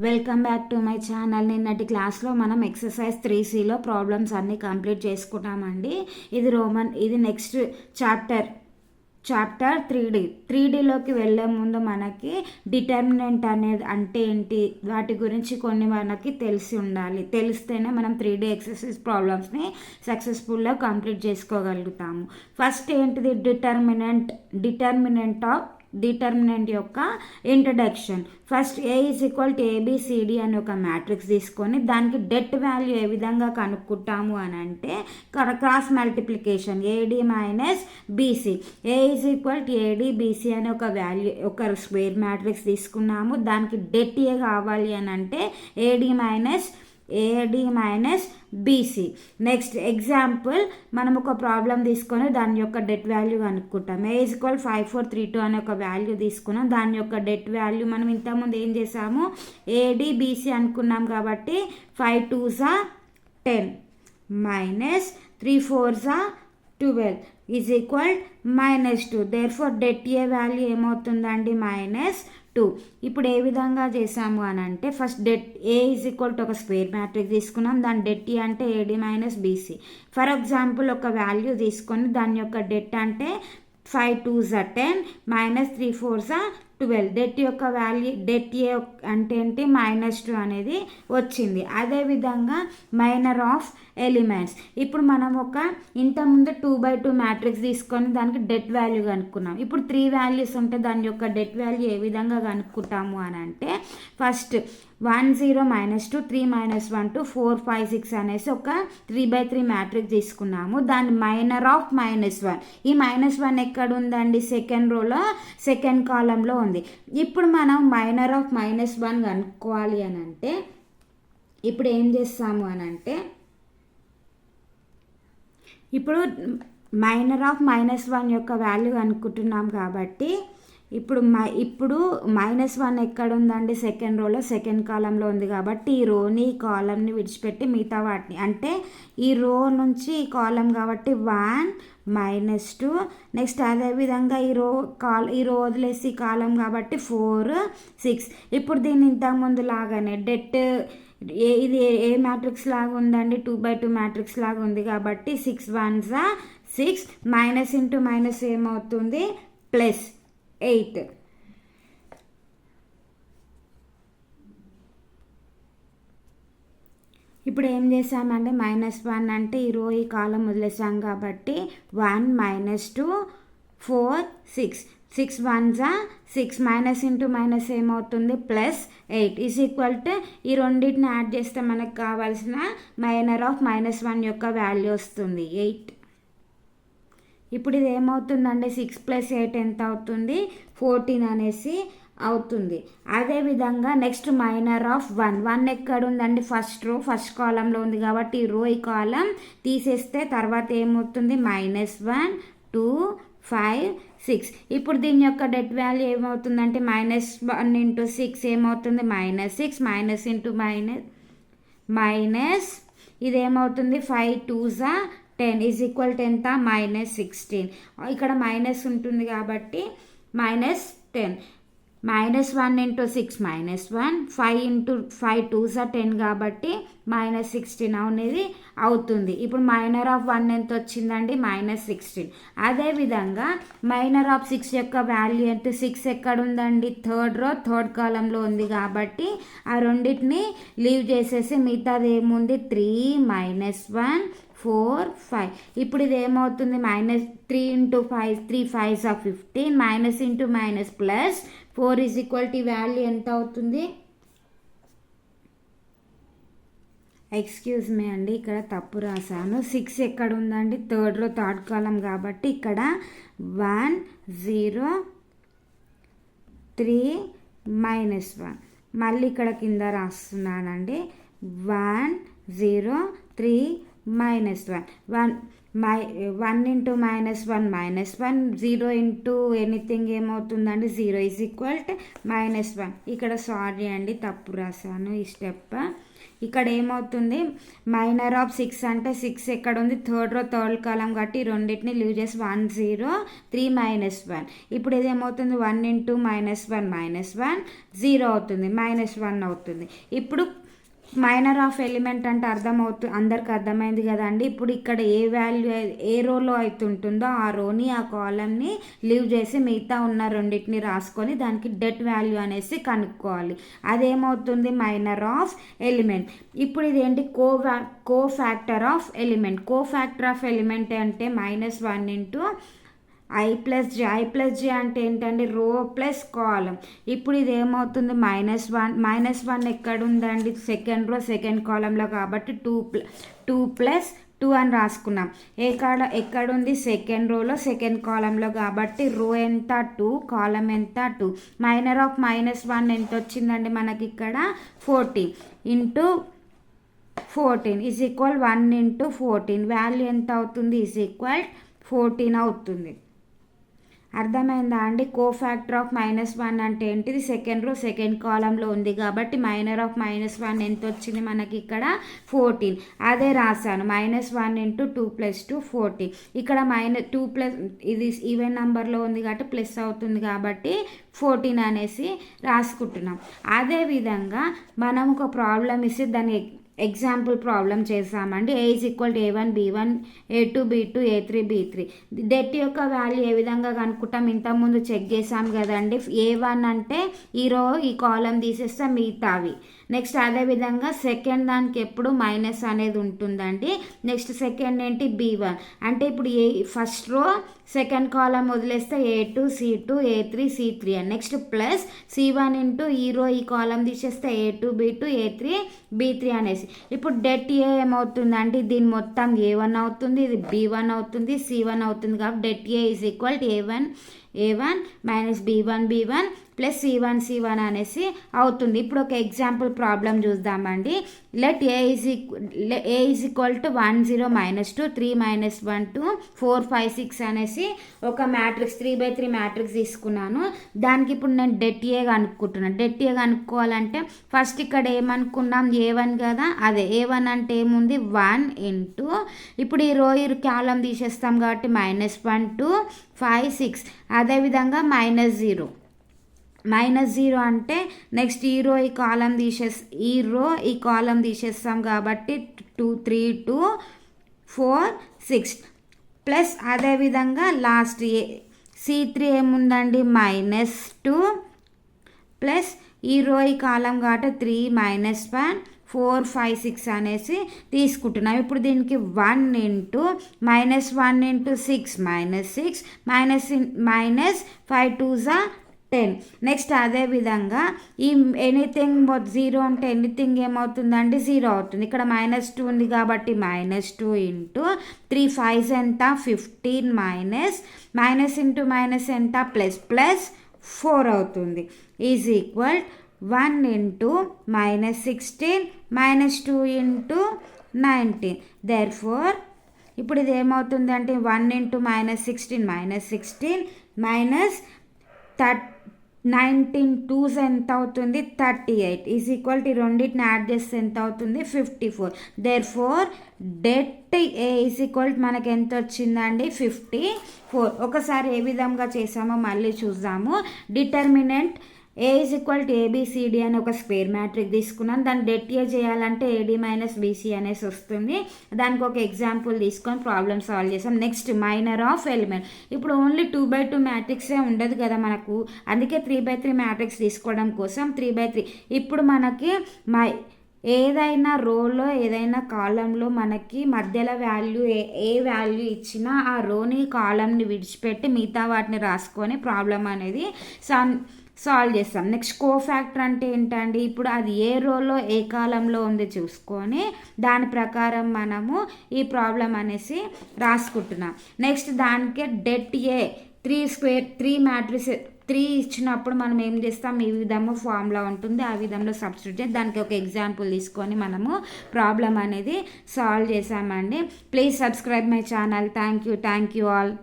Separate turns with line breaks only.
Welcome back to my channel. నిన్నటి క్లాస్లో మనం ఎక్సర్సైజ్ 3Cలో ప్రాబ్లమ్స్ అన్నీ కంప్లీట్ చేసుకున్నామండి. ఇది నెక్స్ట్ చాప్టర్ 3Dలోకి వెళ్ళే ముందు మనకి డిటర్మినెంట్ అనేది అంటే ఏంటి, వాటి గురించి కొన్ని మనకి తెలిసి ఉండాలి. తెలిస్తేనే మనం 3D ఎక్సర్సైజ్ ప్రాబ్లమ్స్ని సక్సెస్ఫుల్గా కంప్లీట్ చేసుకోగలుగుతాము. ఫస్ట్ ఏంటిది, డిటర్మినెంట్ యొక్క ఇంట్రడక్షన్. ఫస్ట్ A = ABCD అని ఒక మ్యాట్రిక్స్ తీసుకొని దానికి డెట్ వాల్యూ ఏ విధంగా కనుక్కుంటాము అని అంటే cross multiplication AD - BC. A = ADBC అని ఒక స్క్వేర్ మ్యాట్రిక్స్ తీసుకున్నాము. దానికి డెట్ ఏ కావాలి అని అంటే AD - BC. నెక్స్ట్ ఎగ్జాంపుల్, మనం ఒక ప్రాబ్లం తీసుకొని దాని యొక్క డెట్ వాల్యూ కనుక్కుంటాం. A = 5432 అనే ఒక వాల్యూ తీసుకున్నాం. దాని యొక్క డెట్ వాల్యూ మనం ఇంతకుముందు ఏం చేసాము, ADBC అనుకున్నాం కాబట్టి 5 2s are 10 -3 4s are 12 -2. Therefore det A value ఏమవుతుందండి, -2. ఇప్పుడు ఏ విధంగా చేసాము అని అంటే ఫస్ట్ డెట్ A = ఒక స్క్వేర్ మ్యాట్రిక్స్ తీసుకున్నాం. దాని డెట్ ఏ అంటే AD - BC. ఫర్ ఎగ్జాంపుల్ ఒక వాల్యూ తీసుకొని దాని యొక్క డెట్ అంటే 5 2s are 10 -3 4s are 12. Debt యొక్క వాల్యూ డెట్ ఏ అంటే ఏంటి, -2 అనేది వచ్చింది. అదేవిధంగా మైనర్ ఆఫ్ ఎలిమెంట్స్. ఇప్పుడు మనం ఇంతకుముందు 2/2 మ్యాట్రిక్స్ తీసుకొని దానికి డెట్ వాల్యూ కనుక్కున్నాం. ఇప్పుడు 3 వాల్యూస్ ఉంటే దాని యొక్క డెట్ వాల్యూ ఏ విధంగా కనుక్కుంటాము అని అంటే ఫస్ట్ 1 0 -2 3 -1 2 4 5 6 అనేసి ఒక 3/3 మ్యాట్రిక్స్ తీసుకున్నాము. దాని మైనర్ ఆఫ్ -1. ఈ -1 ఎక్కడ ఉందండి, సెకండ్ రోలో సెకండ్ కాలంలో ఉంది. ఇప్పుడు మనం మైనర్ ఆఫ్ -1 కనుక్కోవాలి అని అంటే ఇప్పుడు ఏం చేస్తాము అని అంటే ఇప్పుడు మైనర్ ఆఫ్ -1 యొక్క వాల్యూ కనుక్కుంటున్నాం కాబట్టి ఇప్పుడు -1 ఎక్కడ ఉందండి, సెకండ్ రోలో సెకండ్ కాలంలో ఉంది. కాబట్టి ఈ రోని ఈ కాలంని విడిచిపెట్టి మిగతా వాటిని, అంటే ఈ రో నుంచి ఈ కాలం కాబట్టి 1 -2. నెక్స్ట్ అదేవిధంగా ఈ రో వదిలేసి కాలం కాబట్టి 4 6. ఇప్పుడు దీన్ని ఇంతకుముందు లాగానే డెట్ ఇది ఏ మ్యాట్రిక్స్ లాగా ఉందండి, 2/2 మ్యాట్రిక్స్ లాగా ఉంది కాబట్టి 6 1s are 6 -* ఏమవుతుంది, +8. ఇప్పుడు ఏం చేసామంటే -1 అంటే ఈ రో ఈ కాలం వదిలేసాం కాబట్టి 1 -2 4 6 6 1s are 6 -* ఏమవుతుంది, +8 ఈ రెండింటిని యాడ్ చేస్తే మనకు కావాల్సిన మైనర్ ఆఫ్ -1 యొక్క వాల్యూ వస్తుంది 8. ఇప్పుడు ఇది ఏమవుతుందండి, 6 + 8 ఎంత అవుతుంది, 14 అనేసి అవుతుంది. అదేవిధంగా నెక్స్ట్ మైనర్ ఆఫ్ 1 ఎక్కడ ఉందండి, ఫస్ట్ రో ఫస్ట్ కాలంలో ఉంది కాబట్టి ఈ రో ఈ కాలం తీసేస్తే తర్వాత ఏమవుతుంది, -1 2 5 6. ఇప్పుడు దీని యొక్క డెట్ వాల్యూ ఏమవుతుందంటే -1 × 6 ఏమవుతుంది, -6 ఇది ఏమవుతుంది 5 2s are 10 ఎంత, -16. ఇక్కడ మైనస్ ఉంటుంది కాబట్టి -10. -1 × 6 -1 5 × 5 2s are 10 కాబట్టి -16 అనేది అవుతుంది. ఇప్పుడు మైనర్ ఆఫ్ 1 ఎంత వచ్చిందండి, -16. అదేవిధంగా మైనర్ ఆఫ్ 6 యొక్క వాల్యూ ఎంత, 6 ఎక్కడ ఉందండి, థర్డ్ రో థర్డ్ కాలంలో ఉంది కాబట్టి ఆ రెండింటిని లీవ్ చేసేసి మిగతాది ఏముంది, 3 -1 4 5. ఇప్పుడు ఇది ఏమవుతుంది, -3 × 5 3 5s are 15 -(-) +4 వాల్యూ ఎంత అవుతుంది, ఎక్స్క్యూజ్ మీ అండి ఇక్కడ తప్పు రాశాను. 6 ఎక్కడ ఉందండి, థర్డ్ రో థర్డ్ కాలం కాబట్టి ఇక్కడ 1 0 3 -1. మళ్ళీ ఇక్కడ కింద రాస్తున్నానండి 1 0 3 -1 1 ఇంటూ -1 -1 0 ఇంటూ ఎనీథింగ్ ఏమవుతుందండి 0 ఈజ్ ఈక్వల్ టు -1. ఇక్కడ సారీ అండి తప్పు రాశాను ఈ స్టెప్. ఇక్కడ ఏమవుతుంది మైనర్ ఆఫ్ 6 అంటే 6 ఎక్కడ ఉంది థర్డ్ కాలం కాబట్టి రెండింటిని లీవ్ చేసి 1 0 3 -1. ఇప్పుడు ఇది ఏమవుతుంది 1 ఇంటూ -1 -1 0 అవుతుంది -1 అవుతుంది. ఇప్పుడు మైనర్ ఆఫ్ ఎలిమెంట్ అంటే అందరికి అర్థమైంది కదండి. ఇప్పుడు ఇక్కడ ఏ వాల్యూ ఏ రోలో అయితే ఉంటుందో ఆ రోని ఆ కాలంని లీవ్ చేసి మిగతా ఉన్న రెండింటిని రాసుకొని దానికి డెట్ వాల్యూ అనేసి కనుక్కోవాలి. అదేమవుతుంది మైనర్ ఆఫ్ ఎలిమెంట్. ఇప్పుడు ఇదేంటి cofactor of element. Cofactor of element అంటే -1 ఇంటూ I+J అంటే ఏంటండి రో ప్లస్ కాలం. ఇప్పుడు ఇది ఏమవుతుంది -1 ఎక్కడ ఉందండి సెకండ్ రో సెకండ్ కాలంలో కాబట్టి 2 + 2 అని రాసుకున్నాం. ఎక్కడుంది సెకండ్ రోలో సెకండ్ కాలంలో కాబట్టి రో ఎంత 2 కాలం ఎంత 2. మైనర్ ఆఫ్ -1 ఎంత వచ్చిందండి మనకి ఇక్కడ 14 into 14 is equal 1 into 14 value ఎంత అవుతుంది ఈజ్ ఈక్వల్ 14 అవుతుంది. అర్థమైందా అండి. కో ఫ్యాక్టర్ ఆఫ్ -1 అంటే ఏంటిది సెకండ్ రో సెకండ్ కాలంలో ఉంది కాబట్టి మైనర్ ఆఫ్ -1 ఎంత వచ్చింది మనకి ఇక్కడ 14. అదే రాశాను -1 ఇంటూ 2 + 2 14. ఇక్కడ -2 ఇది ఈవెన్ నెంబర్లో ఉంది కాబట్టి ప్లస్ అవుతుంది కాబట్టి 14 అనేసి రాసుకుంటున్నాం. అదేవిధంగా మనం ఒక ప్రాబ్లం ఇస్తే దాన్ని ఎగ్జాంపుల్ ప్రాబ్లం చేసామండి. A = A1 B1 A2 B2 A3 B3. Debt యొక్క వాల్యూ ఏ విధంగా కనుక్కుంటాం ఇంతకుముందు చెక్ చేసాం కదండి. A1 అంటే ఈ రో ఈ కాలం తీసేస్తే మిగతావి. నెక్స్ట్ అదేవిధంగా సెకండ్ దానికి ఎప్పుడు మైనస్ అనేది ఉంటుందండి. నెక్స్ట్ సెకండ్ ఏంటి B1 అంటే ఇప్పుడు ఫస్ట్ రో సెకండ్ కాలం వదిలేస్తే A2 C2 A3 C3 అని. నెక్స్ట్ ప్లస్ C1 ఇంటూ ఈ రో ఈ కాలం తీసేస్తే A2 B2 A3 B3 అనేసి. ఇప్పుడు డెట్ ఏ ఏమవుతుందండి దీని మొత్తం A1 అవుతుంది, ఇది B1 అవుతుంది, C1 అవుతుంది కాబట్టి det A is equal to A1 minus B1 plus C1 అనేసి అవుతుంది. ఇప్పుడు ఒక ఎగ్జాంపుల్ ప్రాబ్లం చూద్దామండి. Let A is equal to 1 0 -2 3 -1 2 4 5 6 అనేసి ఒక మ్యాట్రిక్స్ 3/3 మ్యాట్రిక్స్ తీసుకున్నాను. దానికి ఇప్పుడు నేను డెట్ ఏ కనుక్కుంటున్నాను. డెట్ ఏ కనుక్కోవాలంటే ఫస్ట్ ఇక్కడ ఏమనుకున్నాం A1 కదా, అదే A1 అంటే ఏముంది 1 ఇంటూ ఇప్పుడు ఈ రో ఈ కాలం తీసేస్తాం కాబట్టి -1 2 5 6 అదేవిధంగా -0 అంటే నెక్స్ట్ ఈ రో ఈ కాలం తీసేస్తాం కాబట్టి 2 3 2 4 6 ప్లస్ అదేవిధంగా లాస్ట్ C3 ఏముందండి -2 ప్లస్ ఈ రో ఈ కాలం కాబట్టి 3 -1 4 5 6 అనేసి తీసుకుంటున్నాం. ఇప్పుడు దీనికి 1 ఇంటూ -1 ఇంటూ 6 -6 -5 2 10. నెక్స్ట్ అదేవిధంగా ఈ ఎనీథింగ్ 0 అంటే ఎనీథింగ్ ఏమవుతుందండి 0 అవుతుంది. ఇక్కడ -2 ఉంది కాబట్టి -2 ఇంటూ 3 5 ఎంత 15 మైనస్ ఇంటూ మైనస్ ఎంత ప్లస్ 4 అవుతుంది is equal 1 into -16 -2 into 19. Therefore ఇప్పుడు ఇది ఏమవుతుంది అంటే 1 ఇంటూ -16 -19 2s ఎంత అవుతుంది 38 ఈజ్ ఈక్వల్ టు రెండింటిని యాడ్ చేస్తే ఎంత అవుతుంది 54. Therefore det A is equal మనకి ఎంత వచ్చిందండి 54. ఒకసారి ఏ విధంగా చేసామో మళ్ళీ చూద్దాము. Determinant A is equal to ABCD అని ఒక స్క్వేర్ మ్యాట్రిక్స్ తీసుకున్నాను. దాన్ని డెట్ ఏ చేయాలంటే AD - BC అనేసి వస్తుంది. దానికి ఒక ఎగ్జాంపుల్ తీసుకొని ప్రాబ్లమ్ సాల్వ్ చేసాం. Next minor of element. ఇప్పుడు ఓన్లీ 2/2 మ్యాట్రిక్సే ఉండదు కదా మనకు, అందుకే 3/3 మ్యాట్రిక్స్ తీసుకోవడం కోసం 3/3. ఇప్పుడు మనకి ఏదైనా రోలో ఏదైనా కాలంలో మనకి మధ్యలో వాల్యూ ఏ వాల్యూ ఇచ్చినా ఆ రోని కాలంని విడిచిపెట్టి మిగతా వాటిని రాసుకొని ప్రాబ్లం అనేది సాల్వ్ చేస్తాం. నెక్స్ట్ కో ఫ్యాక్టర్ అంటే ఏంటండి, ఇప్పుడు అది ఏ రోలో ఏ కాలంలో ఉంది చూసుకొని దాని ప్రకారం మనము ఈ ప్రాబ్లం అనేసి రాసుకుంటున్నాం. నెక్స్ట్ దానికే డెట్ ఏ 3 మ్యాట్రిక్స్ 3 ఇచ్చినప్పుడు మనం ఏం చేస్తాం, ఈ విధంగా ఫార్ములా ఉంటుంది, ఆ విధంలో సబ్స్టిట్యూట్ చేసి దానికి ఒక ఎగ్జాంపుల్ తీసుకొని మనము ప్రాబ్లం అనేది సాల్వ్ చేసామండి. Please subscribe my channel. Thank you all.